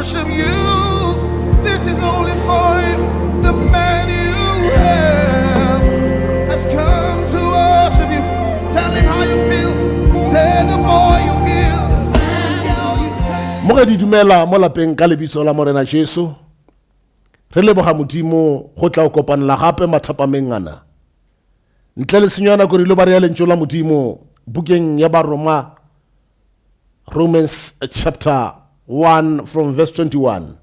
worship you. This is only for you. The man you have has come to worship you. Tell him how you feel. Say the boy you feel. Mo di dumela mo lapeng ka lebitso la Morena Jesu. Re leboga Modimo go tla o kopanela gape mathapameng ana. Ntle le senyana go rilo ba re ya lentso la Modimo bukeng ya ba Roma, Romans chapter 1 from verse 21.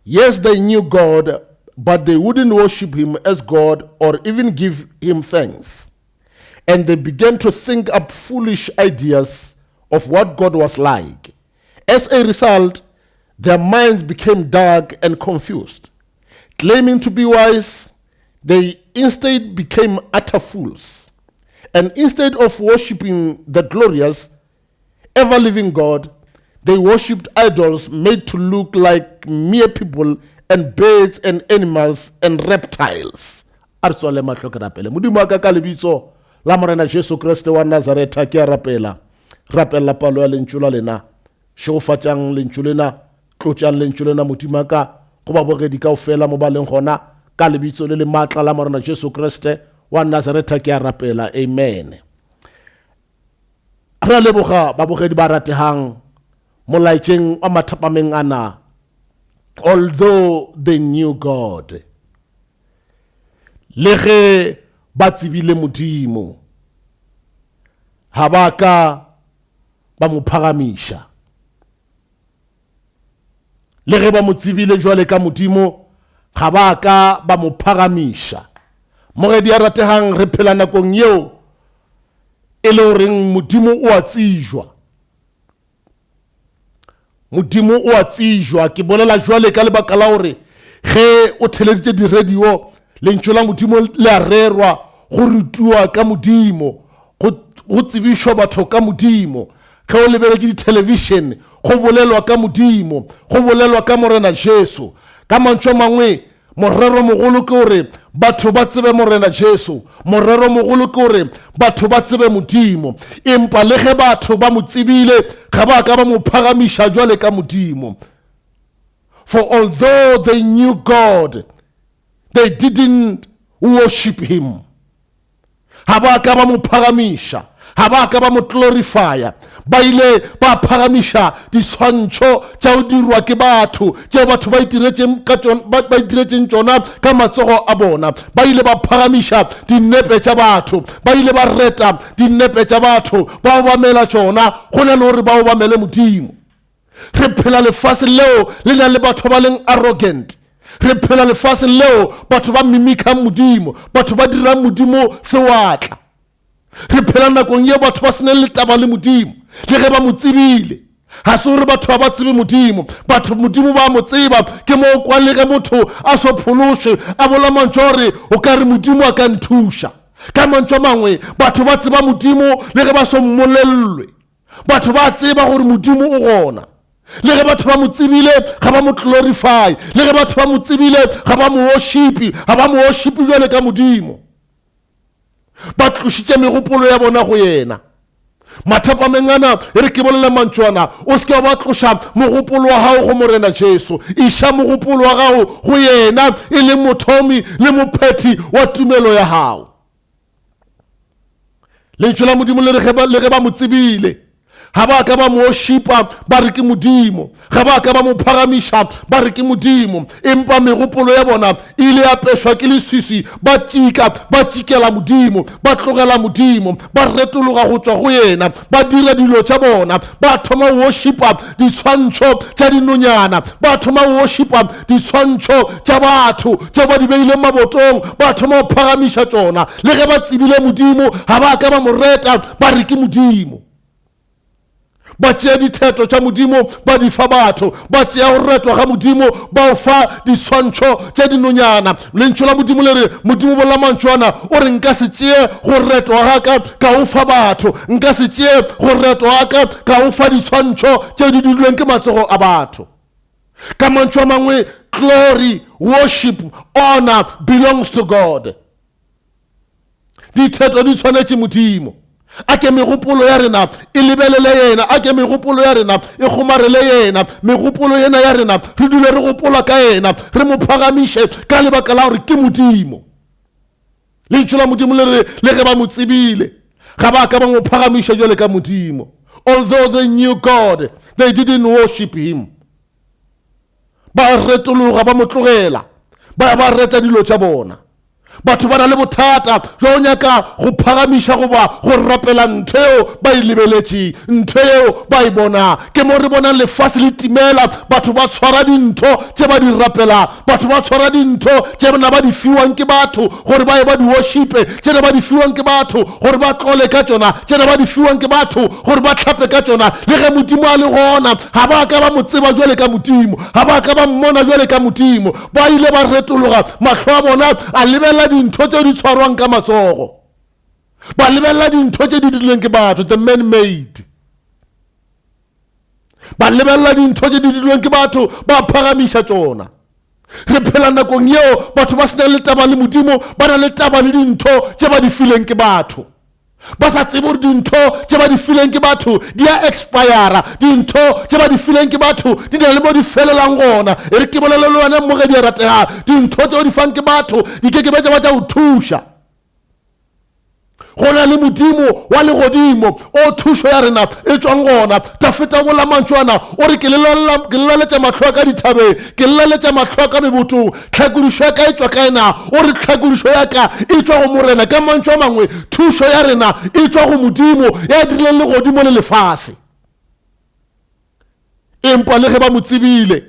Yes, they knew God, but they wouldn't worship him as God or even give him thanks. And they began to think up foolish ideas of what God was like. As a result, their minds became dark and confused. Claiming to be wise, they instead became utter fools. And instead of worshiping the glorious, ever-living God, they worshipped idols made to look like mere people and birds and animals and reptiles. Arsole mahlo ke rapele. Modimo a ka lebitso la Morena Jesu Kriste wa Nazareta ke a rapela. Rapela palo ya lentshula lena. Shofatjang lentshulena, tlotjang lentshulena Modimo ka go ba bogedi kaofela mo baleng gona ka lebitso le matla la Morena Jesu Kriste wa Nazareta ke a rapela. Amen. Ra leboga ba bogedi ba ratehang mo laitjeng a mathapameng ana. Although they knew God, le ge ba tsebile Modimo, ha ba ka ba mo phagamisha. Le ge ba mo tsebile jwale ka Modimo, ga ba ka ba mo phagamisha. Moredi a ratehang re phela nakong eo e le horeng Modimo o a tsijwa. Modimo o a tsijwa ke bolela jwale ka lebaka la hore ge o theleditse di radio lentso la Modimo le a rerwa go rutua ka Modimo, go tsebishwa batho ka Modimo. Ge o lebeletse di television go bolelwa ka Modimo, go bolelwa ka Morena Jesu. Ka mantswe mangwe morero mogolo ke hore batho ba tsebe Morena Jesu, morero mogolo ke hore batho ba tsebe Modimo. Empa le ge batho ba mo tsebile ga ba ka ba mo phagamisha jwale ka Modimo. For although they knew God, they didn't worship him. Ha ba ka ba mo phagamisha, ha ba ka ba mo glorifya. Ba ile ba phagamisha diswantšho tša o dirwa ke batho tšeo batho ba itiretseng tšona ka matsogo a bona. Ba ile ba phagamisha dinepe tša batho, ba ile ba reta dinepe tša batho ba obamela tšona go na le gore ba obamele Modimo. Re phela lefaseng leo le na le batho ba leng arrogant. Re phela lefaseng leo batho ba mimikang Modimo, batho ba dirang Modimo sewatla. Re phela nakong eo batho ba sene le taba le Modimo le ge ba mo tsebile. Ha se hore batho ba tsebe Modimo, batho Modimo ba mo tseba. Ke mo kwa le ge motho a so pholoshe a bola mantjore o ka re Modimo a ka nthusha. Ka mantswe mangwe batho ba tseba Modimo le ge ba so mmolellwe. Batho ba tseba gore Modimo o gona. Le ge batho ba mo tsebile ga ba mo glorify, le ge batho ba mo tsebile ga ba mo worship, ga ba mo worship jwale ka Modimo. Ba tlošitše megopolo ya bona go yena. Mathapameng ana re ke bolela mantšwana o se ke ba tloša mogopolo wa gago go Morena Jesu. Iša mogopolo wa gago go yena e le mothomi le mophethi wa tumelo ya gago. Lentšu la Modimo le ge ba mo tsebile ga ba ka ba mo worshipa ba re ke Modimo, ga ba ka ba mo phagamisha ba re ke Modimo. Empa megopolo ya bona ile ya pešwa ke leswiswi, ba tšikela Modimo, ba tlogela Modimo, ba retologa go tšwa go yena, ba dira dilo tša bona, ba thoma go worshipa diswantšho tša dinonyana, ba thoma go worshipa diswantšho tša batho tšeo ba di beile mabotong, ba thoma go phagamisha tšona. Le ge ba tsebile Modimo ga ba ka ba mo reta ba re ke Modimo. Ba tšea ditheto tša Modimo ba di fa batho, ba tšea go retwa ga Modimo ba o fa diswantšho tša dinonyana. Lentšu la Modimo le re Modimo bola mantšwana o re nka se tšee go retwa ga ka o fa batho, nka se tšee go retwa ga ka o fa diswantšho tšeo di dirilweng ke matsogo a batho. Ka mantšu a mangwe glory, worship, honor belongs to God. Ditheto di tshwanetše Modimo. a ke megopolo ya rena e lebelele yena, a ke megopolo ya rena e kgomarele yena, megopolo yena ya rena re dule re gopola ka yena, re mo phagamiše ka lebaka la gore ke Modimo. Lentšu la Modimo le ge ba mo tsebile ga ba ka ba mo phagamiša jwale ka Modimo. Although they knew God, they didn't worship him. Ba retologa ba mo tlogela, ba reta dilo tša bona. Batho ba na le bothata jwa o nyaka go phagamiša goba go rapela ntho eo ba e lebeletše, ntho eo ba e bona. Ke mo re bonang lefase le timela, batho ba tshwara dintho tše ba di rapela, batho ba tshwara dintho tše na ba di fiwang ke batho gore ba ye ba di worshipe, tše na ba di fiwang ke batho gore ba tlole ka tšona, tše na ba di fiwang ke batho gore ba hlape ka tšona. Le ge Modimo a le gona ga ba ka ba mo tseba jwale ka Modimo, ga ba ka ba mmona jwale ka Modimo. Ba ile ba retologa mahlo a bona a lebella dintho tse di tshwarwang ka matsogo, ba lebella dintho tse di dirilweng ke batho, the man made. Ba lebella dintho tse di dirilweng ke batho ba phagamiša tsona. Re phela nakong yeo batho ba sena le taba le Modimo, ba na le taba le dintho tse ba di fileng ke batho. Ba sa tsebe gore dintho tse ba di fileng ke batho di a expire, dintho tse ba di fileng ke batho di na le mo di felelang gona. E re ke bolele le wena mo ge di ratega, dintho tse o di fang ke batho di ke ba tša go thuša. Go na le Modimo wa legodimo o thušo ya rena e tšwang gona. Ta feta gola mantšwana o re ke lelaletša mahlo ka dithabeng, ke lelaletša mahlo ka mebotong, tlhakodišo ya ka e tšwa ka ena. O re tlhakodišo ya ka e tšwa go morena, ka mantšo a mangwe thušo ya rena e tšwa go Modimo ya dirileng legodimo le lefase. Empa le ge ba mo tsebile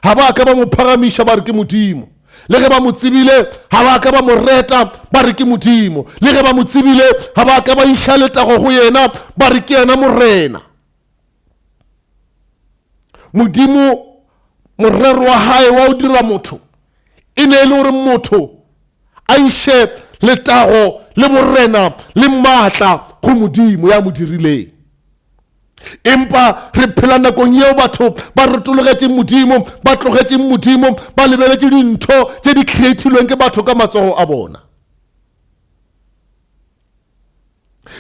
ga ba ka ba mo phagamiša ba re ke Modimo, le ge ba mo tsebile ga ba ka ba mo reta ba re ke Modimo, le ge ba mo tsebile ga ba ka ba iša letago go yena ba re ke yena morena. Modimo morero wa hae wa o dira motho e ne e le gore motho a iše letago le borena le maatla go Modimo ya mo dirileng. Empa re phela nakong yeo batho ba retologetše Modimo, ba tlogetše Modimo, ba lebeletše dintho tše di creatilweng ke batho ka matsogo a bona.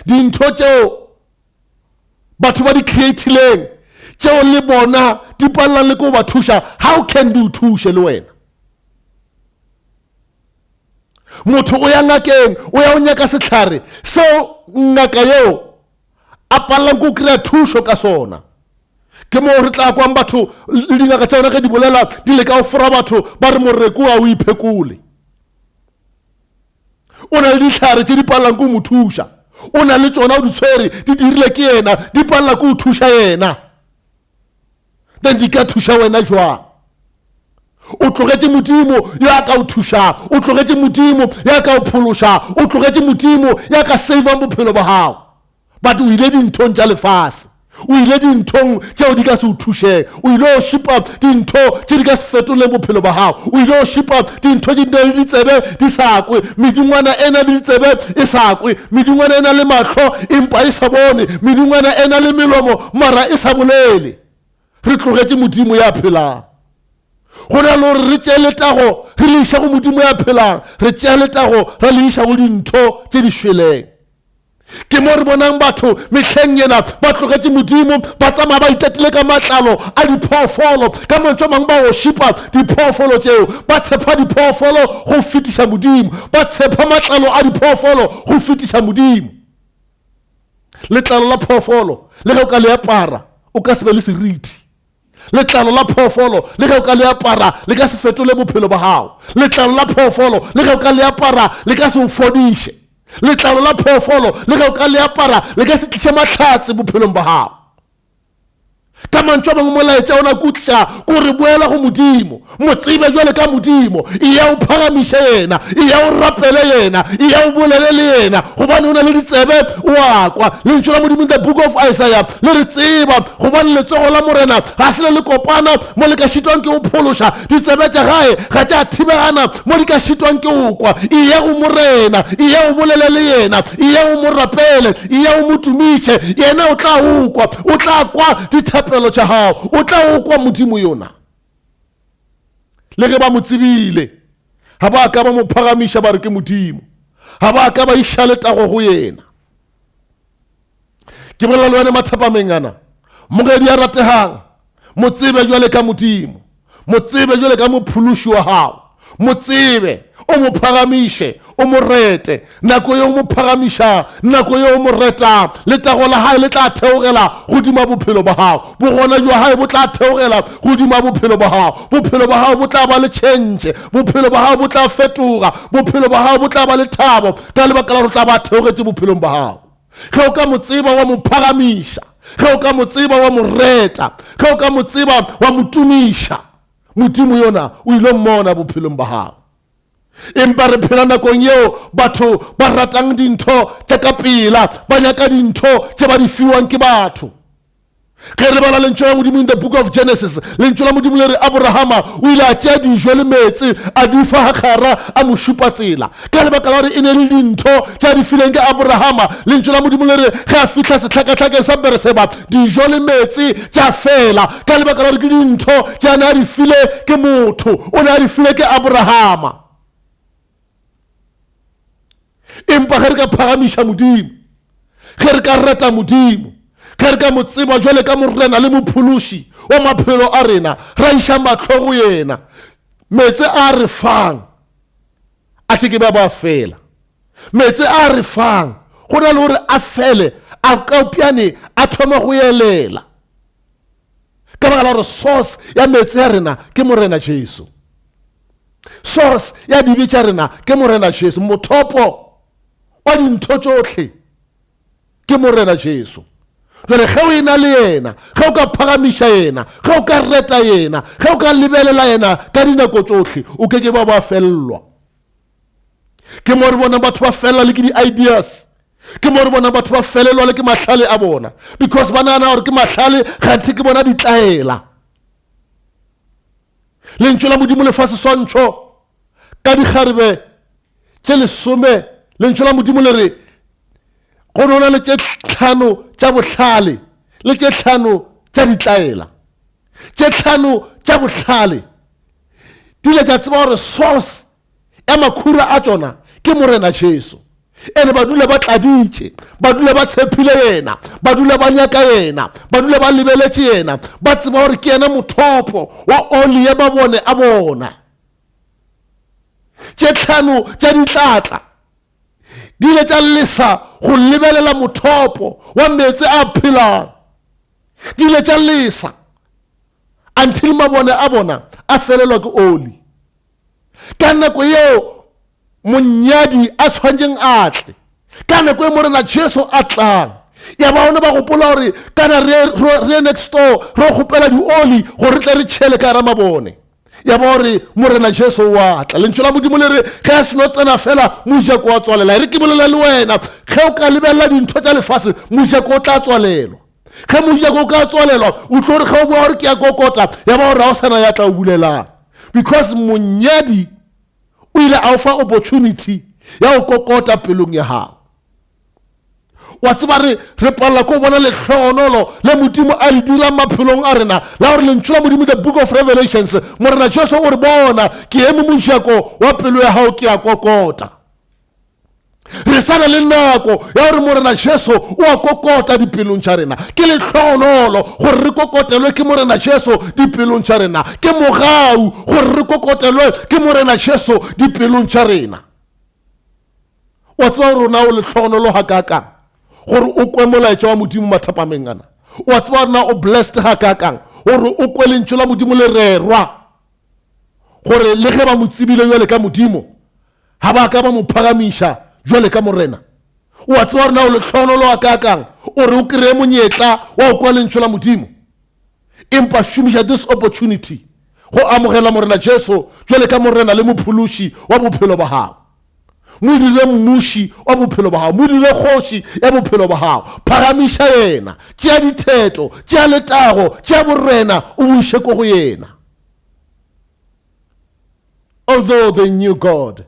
Dintho tšeo batho ba di creatileng tšeo le bona di palelang le ko ba thuša. How can di o thuše le wena? Motho o ya ngakeng o ya o nyaka sehlare seo ngaka yeo a palang ko kry-a thušo ka sona. Ke mo re tla kwang batho le dingaka tša ona ge di bolela di le ka go fora batho ba re moreko a o iphekole. O na le dihlare tše di palang ko mo thuša, o na le tšona o di tshwere di dirile ke yena, di palela ko o thuša yena. Then di ka thuša wena jwang? O tlogetše Modimo ya ka o thuša, o tlogetše Modimo ya ka o phološa, o tlogetše Modimo ya ka savang bophelo ba gago. But o ile dinthong tša lefase, o ile dinthong tšeo di ka se o thuše, o ile o shipa dintho tše di ka se fetole bophelo ba gago, o ile o shipa dintho tše di na le ditsebe di sa kwe, medingwana e na le ditsebe e sa kwe, medingwana e na le mahlo empa e sa bone, medingwana e na le melomo mara e sa bolele. Re tlogetše Modimo ya phelang. Go na le gore re tšee letago re le iša go Modimo ya phelang, re tšea letago re le iša go dintho tše di šweleng. Ke mo re bonang batho mehleng yena ba tlogetše Modimo, ba tsamaya ba itatile ka matlalo a diphoofolo, ka mantšo mang ba go shipa diphoofolo tšeo, ba tshepa diphoofolo go fetiša Modimo, ba tshepa matlalo a diphoofolo go fetiša Modimo. Letlalo la phoofolo le ge o ka le apara o ka se be le seriti. Letlalo la phoofolo le ge o ka le apara le ka se fetole bophelo ba gago. Letlalo la phoofolo le ge o ka le apara le ka se o fodiše. Letlalo la phoofolo le ge o ka le apara le ka se tliše mahlatse bophelong ba gago. Ka mantšo a mangwe molaetša ona kutla ko re boela go Modimo, mo tsebe jwale ka Modimo, e ya o phagamiše yena, e ya o rapele yena, e ya o bolele le yena, gobane o na le ditsebe o a kwa. Lentšu la Modimo in the book of Isaiah le re tseba gobane letsogo la morena ga se le kopana mo le ka šitwang ke o phološa, ditsebe tša gae ga tša thibegana mo di ka šitwang ke o kwa. E ya go morena, e ya o bolele le yena, e ya o mo rapele, e ya o mo tumiše, yena o tla o kwa, o tla kwa dithapelo tša gago, o tla o kwa Modimo yona. Le ge ba mo tsebile ga ba ka ba mo phagamiša ba re ke Modimo, ga ba ka ba iša letago go yena. ke bolela le wena mathapameng ana, mogedi a ratehang, mo tsebe jwale ka Modimo, mo tsebe jwale ka mophološi wa hao, mo tsebe, o mo phagamiše, o mo rete, nako ye o mo phagamiša, nako ye o mo reta, letago la hae le tla theogela godimo bophelo ba hao, bogona jwa hae bo tla theogela godimo bophelo ba hao, bophelo ba hao bo tla ba le change, bophelo ba hao bo tla fetoga, bophelo ba hao bo tla ba le thabo ka lebaka la gore tla ba theogetse bophelong ba hao. Ge o ka mo tseba wa mo phagamiša, ge o ka mo tseba wa mo reta, ge o ka mo tseba wa mo tumiša, Modimo yona o ile mmona bophelong ba hao. Empa re phela nakong yeo batho ba ratang dintho tša ka pela, ba nyaka dintho tše ba di fiwang ke batho. Ge re bala lentšu la Modimo in the book of Genesis, lentšu la Modimo le re Abrahama o ile a tšea dijo le metsi a di fa Hagara a mo šupa tsela, ka lebaka la gore e ne le dintho tša di fileng ke Abrahama. Lentšu la Modimo le re ge a fihla sehlakahlakeng sa Bereseba, dijo le metsi tša fela, ka lebaka la gore ke dintho tša ne a di file ke motho, o ne a di file ke Abrahama. Empa ge re ka phagamiša Modimo, ge re ka reta Modimo, ge re ka mo tseba jwale ka morena le mophološi wa maphelo a rena, ra iša mahlo go yena, metse a re fang a ke ba ba fela, metse a re fang go na le gore a fele a kaupjane a thoma go elela, ka baka la gore source ya metse ya rena ke morena Jesu, source ya dibe tša rena ke morena Jesu, mothopo wa dintho tšohle ke morena Jesu. Jwale ge o ena le yena, ge o ka phagamiša yena, ge o ka reta yena, ge o ka lebelela yena ka dinako tšohle, o ke ba ba fellwa. Ke mo re bona batho ba fella le ke di-ideas, ke mo re bona batho ba felelwa le ke mahlale a bona, because ba nagana gore ke mahlale ganthe ke bona ditlaela. Lentšu la Modimo le fa seswantšho ka dikgarebe tše 10, lentšu la Modimo le re go nona le tše 5 tša bohlale le tše 5 tša ditlaela. Tše 5 tša bohlale di ile tša tseba gore source ya makhura a tšona ke morena Jesu, ene ba dule ba tladitše, ba dule ba tshepile yena, ba dule ba nyaka yena, ba dule ba lebeletše yena, ba tseba gore ke yena mothopo wa oli ya mabone a bona. Tše 5 tša ditlatla di ile tša lesa go lebelela mothopo wa metse a phelang, di ile tša lesa until mabone a bona a felelwa ke oli. Ka nako yeo monyadi a tshwantseng a tle, ka nako e morena Jesu a tlang, ya ba one ba gopola gore kana re next door re gopela di-oli gore re tle re tšhele ka gara mabone, ya ba gore morena Jesu wa tla. Lentšu la Modimo le re ge a seno tsena fela mojako wa tswalela, re ke bolela le wena ge o ka lebelela dintho tša lefase mojako o tla tswalelwa. Ge mojako o ka tswalelwa o tlo re ge o bua gore ke ya kokota, ya ba gore ga o sana ya tla o bulelang, because monyadi o ile a o fa opportunity ya go kokota pelong ya hao. Wa tseba re palela ko bona lehlohonolo le Modimo a le dira maphelong a rena, la gore lentšu la Modimo the book of Revelations, morena Jesu o re bona ke eme mojako wa pelo ya hao ke ya kokota. Re sana le nako ya gore morena Jesu o a kokota dipelong tša rena, ke lehlohonolo gore re kokotelwe ke morena Jesu dipelong tša rena, ke mogau gore re kokotelwe ke morena Jesu dipelong tša rena. Wa tseba gore rona o lehlohonolo hakakang gore o kwe molaetša wa Modimo mathapameng ana, wa tseba gore na o blessed hakakang gore o kwe lentšu la Modimo le rerwa gore le ge ba mo tsebile jwale ka Modimo ga ba ka ba mo phagamiša jwale ka morena. Wa tseba gore na o lehlohonolo hakakang gore o kry-e monyetla wa o kwa lentšu la Modimo, empa šomiša this opportunity go amogela morena Jesu jwale ka morena le mophološi wa bophelo ba hao, mo dire mmuši wa bophelo ba hao, mo dire kgoši ya bophelo ba hao. Phagamiša yena, tšea ditheto, tšea letago, tšea borena, o boiše ko go yena. Although they knew God,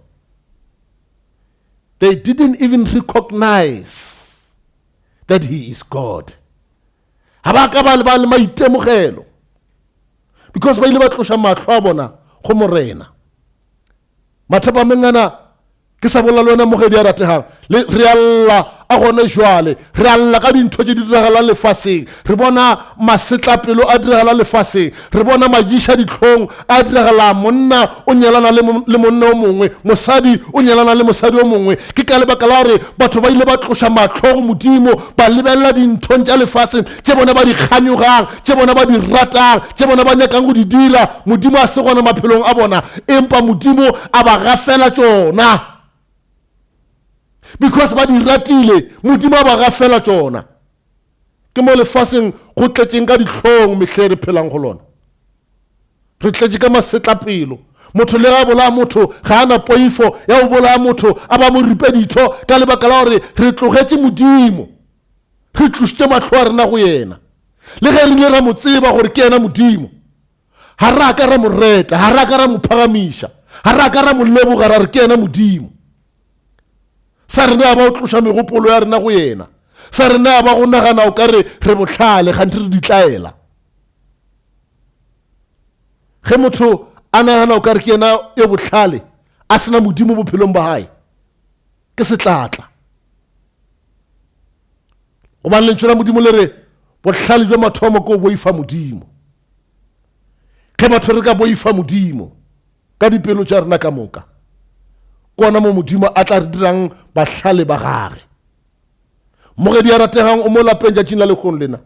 they didn't even recognize that he is God. Ha ba ka ba le maitemogelo, because ba ile ba tloša mahlo a bona go morena. Mathapameng ana ke sa bolela le wena mogedi a ratehang re alla a gone jwale re alla ka dintho tse di diragalang lefaseng re bona masetlapelo a diragalang lefaseng re bona majisha ditlhong a diragalang monna o nyalana le monna o mongwe mosadi o nyalana le mosadi o mongwe ke ka lebaka la gore batho ba ile ba tloša matlho go modimo ba lebelela dinthong tša lefaseng tše bona ba di kganyogang tše bona ba di ratang tše bona ba nyakang go di dira modimo a se gona maphelong a bona empa modimo a ba gafela tšona because ba di ratile modimo a ba gafela tšona ke mo lefaseng go tletšeng ka ditlhong mehle re phelang go lona re tletše ka masetlapelo motho le ga bolaya motho ga ana poifo ya go bolaya motho a ba mo ripe ditho ka lebaka la gore re tlogetše modimo re tlošitše matlho a rena go yena le ge re ile ra mo tseba gore ke yena modimo ga ra ka ra mo reta ga ra ka ra mo phagamiša ga ra ka ra mo leboga ra re ke yena modimo sa rena ba o tloša megopolo ya rena go yena sa rena ba go nagana o ka re botlhale gante re ditlaela ge motho a nagana o ka re ke yena yo botlhale a sena modimo bophelong ba hae ke setlatla gobane lentšu la modimo le re botlhale jwa mathomo ke o boifa modimo ge batho re ka boifa modimo ka dipelo tša rena ka moka kona mo modimo a tla re dirang bahlale ba gage mogedi a rategang o mo lapeng tšatšing la lekgono lena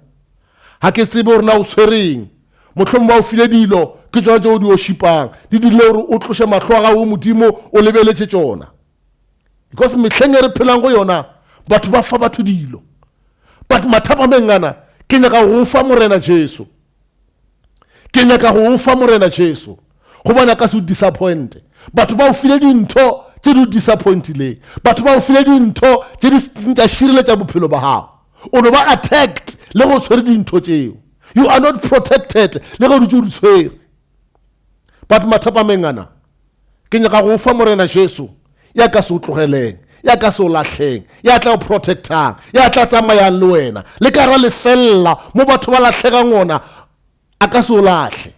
ga ke tsebe gore na o tshwereng mohlomong ba o file dilo ke tšona tšeo di o šipang di dile gore o tloše matlho a gago modimo o lebeletše tšona because mehleng e re phelang go yona batho ba fa batho dilo but mathapa mengana ke nyaka go fa morena Jesu ke nyaka go fa morena Jesu go bona ka se o disappointe batho ba o file dintho tse di disappointileng batho ba o file dintho tse di tša šireletša bophelo ba gago o no ba attacked le go tshwere dintho tšeo you are not protected le go di tshwere but mathapa mengana ke nyaka go fa morena Jesu ya ka se o tlogeleng ya ka se o lahleng ya tla o protectang ya tla tsamayang le wena le ka ra lefella mo batho ba lahlegang ona a ka se o lahle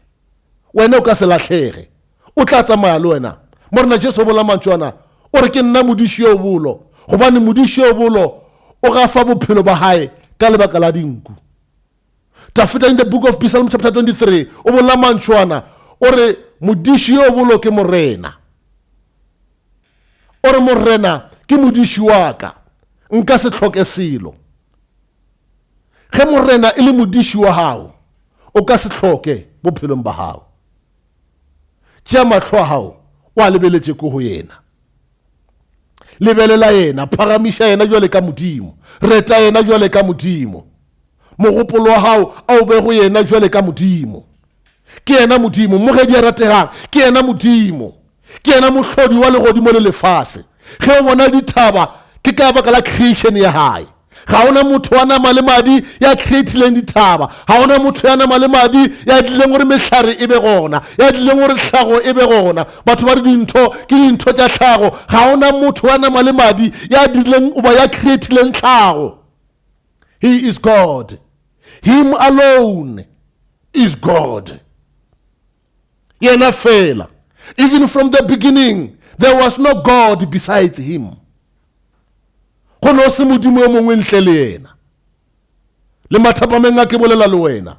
wena o ka se lahlege o tla tsamaya le wena morena Jesu bola mantšwana o re ke nna modiši yo bolo gobane modiši yo bolo o ga fa bophelo ba hae ka lebaka la dinku Tafita in the book of Psalm chapter 23 o bola mantšwana o re modiši yo bolo ke morena o re morena ke modiši wa ka nka se tlhoke selo ge morena e le modiši wa hao o ka se tlhoke bophelong ba hao tšea matlho a hao wa lebeletše ko go yena lebelela yena phagamiša yena jwale ka modimo reta yena jwale ka modimo mogopolo wa hao a o be go yena jwale ka modimo ke yena modimo mogedi a rategang ke yena modimo ke yena mohlodi wa legodimo le lefase ge o bona dithaba ke ka baka la creation ya hae ga ona motho wa nama le madi ya creatileng dithaba ga ona motho ya nama le madi ya dileng gore mehlare e be gona ya dileng gore tlhago e be gona batho ba re dintho ke dintho tša tlhago ga ona motho wa nama le madi ya dileng oba ya creatileng tlhago he is God him alone is God yena fela even from the beginning there was no God besides him go no se modimo o mongwe ntle le yena le mathapa menga ke bolela le wena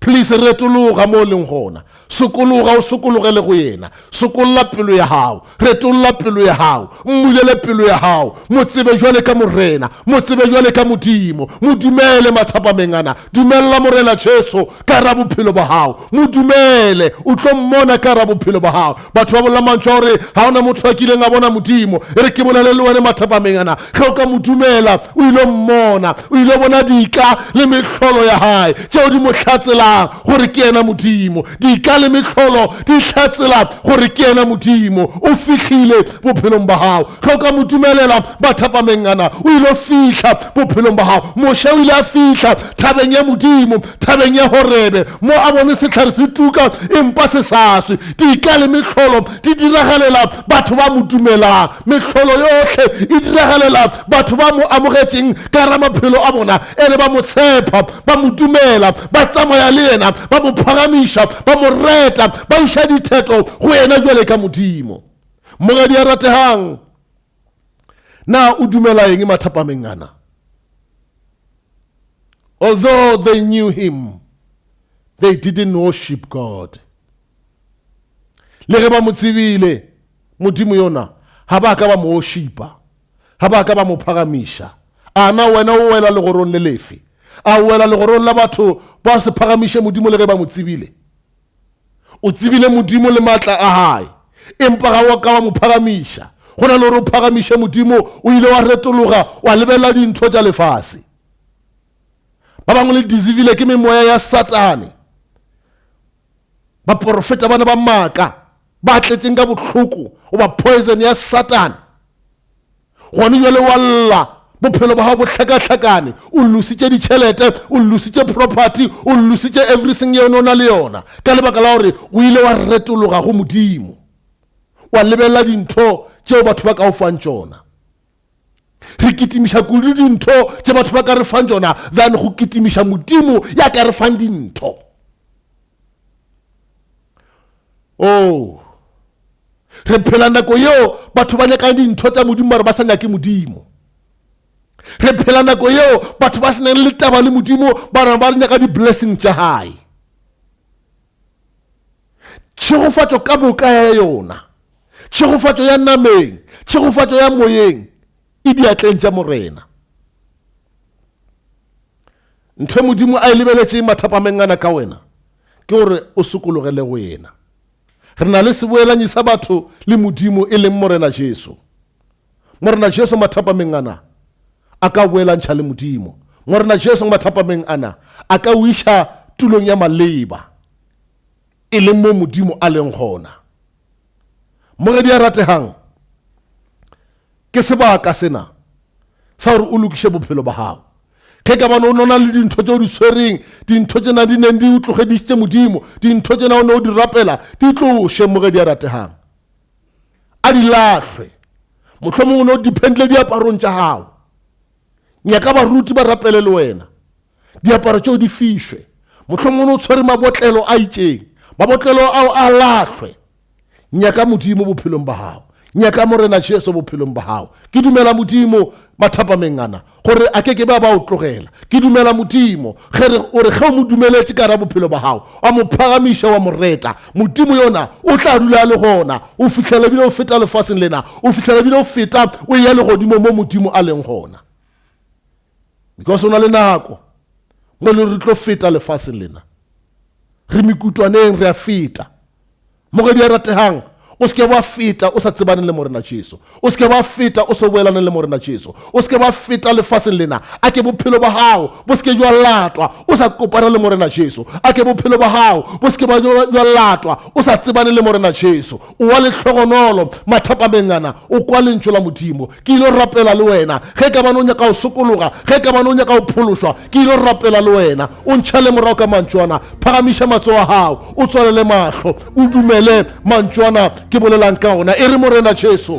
please retologa mo leng gona sokologa o sokologele go yena sokolla pelo ya hao retolla pelo ya hao mmulele pelo ya hao motsebe jwale ka morena motsebe jwale ka modimo modumele mathapa mengana dumella morena Jesu ka ra bophelo ba hao modumele o tlo mmona ka ra bophelo ba hao batho ba bolla mantšwa gore ha ona motho a kileng a bona modimo re ke bolele le wena mathapa mengana ge o ka modumela o ile mmona o ile bona dika le mehlolo ya hae tšeo di mo hlatselang gore ke yena modimo dika le mehlolo di hlatsela gore ke yena modimo o fihlile bophelong ba hao ge o ka modumelela mathapa mengana o ile fihla bophelong ba hao moša o ile a fihla thabeng ya modimo thabeng ya horebe mo a bone sehlare se tuka empa se saswe dika le mehlolo di diragalela batho ba modumelang mehlolo yohle e diragalela batho ba mo amogetšeng ka ra maphelo a bona ene ba mo tshepa ba modumela ba tsamaya le yena ba mo phagamiša ba mo reta ba iša ditheto go yena jwale ka modimo mogedi a rategang Na o dumela eng mathapameng ana? Although they knew him, they didn't worship God. Le ge ba mo tsebile modimo yona ha ba ka ba mo worshipa, ha ba ka ba mo phagamisha. Ana wena o wela legorong le lefe? A wela legorong la batho ba se phagamishe modimo le ge ba mo tsebile? O tsebile modimo le matla a hae, empa ga wa ka ba mo phagamisha. Go na le gore o phagamishe modimo, o ile wa retologa wa lebella dintho tša lefase. Ba bangwe le dizivile ke memoya ya satane, ba profeta bana ba maaka ba tletseng ka bohloko o ba poison ya satane. Gone jwale wa lla bophelo ba hao bo hlakahlakane, o lositše ditšhelete, o lositše property, o lositše everything yeo na le yona ka lebaka la gore o ile wa retologa go modimo, wa lebella dintho tšeo batho ba ka o fang tšona. Re kitimiša kudu dintho tše batho ba ka re fang tšona than go kitimiša modimo ya ka re fang dintho. Oh, re phela nako yeo batho ba nyakang dintho tša modimo bare ba sa nyake modimo. Re phela nako yeo batho ba senang le taba le modimo bare ba nyaka di-blessing tša hae. Tšhegofatšo ka moka ya yona, tšhegofatšo ya nameng, tšhegofatšo ya moyeng e diatleng tša morena. Ntho modimo a e lebeletše mathapameng ana ka wena ke gore o sokologele go yena. Re na le seboelanyi sa batho le modimo e leng morena Jesu. Morena Jesu mathapameng ana a ka boelantšha le modimo. Morena Jesu mathapameng ana a ka o iša tulong ya maleba e leng mo modimo a leng gona. Mogedi a ratehang ke sebaka sena sa gore o lokiše bophelo ba hao. Ge ka bana o nona le dintho tšeo di tshwereng, dintho tšena di neng di o tlogedišitše modimo, dintho tšena o ne o di rapela di tloše. Mogedi a ratehang a di lahlwe. Mohlomong o ne o diphendle diaparong tša hao, nyaka baruti ba rapele le wena, diaparo tšeo di fišwe. Mohlomong o ne o tshwere mabotlelo a itšeng, mabotlelo ao a lahlwe. Nyaka modimo bophelong ba hao, nyaka morena Jesu bophelong ba hao. Ke dumela modimo mathapameng ana gore a ke ba o tlogela. Ke dumela modimo o re ge o mo dumeletše ka ra bophelo ba hao, wa mo phagamiša, wa mo reta, modimo yona o tla dula a le gona o fitlhela bile o feta lefaseng lena, o fitlhela bile o feta o ya le godimo mo modimo a leng gona. Because o na le nako mo le re tlo feta lefaseng lena, re mekutwaneng re a feta. Mogedi a ratehang o se ke ba feta o sa tsebane le morena Jesu, o se ke ba feta o se boelane le morena Jesu, o se ke ba feta lefaseng lena a ke bophelo ba hao bo se ke jwa latwa o sa kopana le morena Jesu, a ke bophelo ba hao bo se ke ba jwa latwa o sa tsebane le morena Jesu. O wa le hlogonolo mathapameng ana, o kwa lentšho la modimo. Ke ile rapela le wena ge ka bana o nyaka o sokologa, ge ka bana o nyaka o phološwa, ke ile rapela le wena o ntšhale morago ka mantšwana, phagamiša matsogo a hao, o tswalele mahlo, o dumele mantšwana ke bolelang ka ona. E re morena Jesu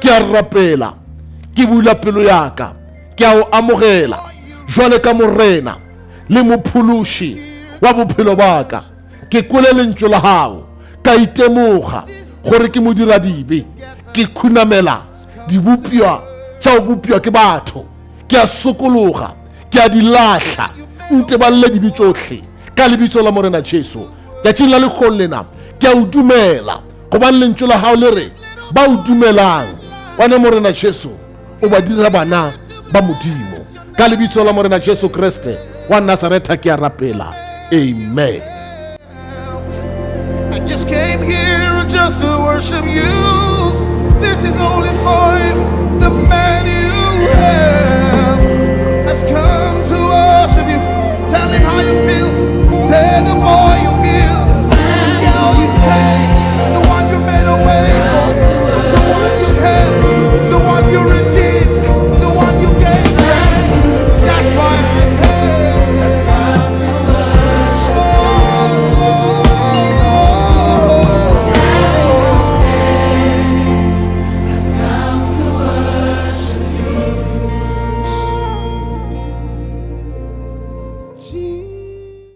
ke a rapela, ke bula pelo yaka, ke a o amogela jwale ka morena le mophološi wa bophelo baka. Ke kwele lentšho la hao, ka itemoga gore ke modira dibe, ke khunamela dibopwa tša o bopwa ke batho, ke a sokologa, ke a di lahla nte ba lle dibe tšohle ka lebitso la morena Jesu. Tšatšing la lekgong lena ke a o dumela gobane lentšho la hao le re ba o dumelang wane morena Jesu o ba dira bana ba modimo. Ka lebitso la morena Jesu Kriste wa Nazareta ke a rapela. Amen. I just came here just to worship you. This is only for you. The man you have has come to worship you. Tell him how you feel. Say the boy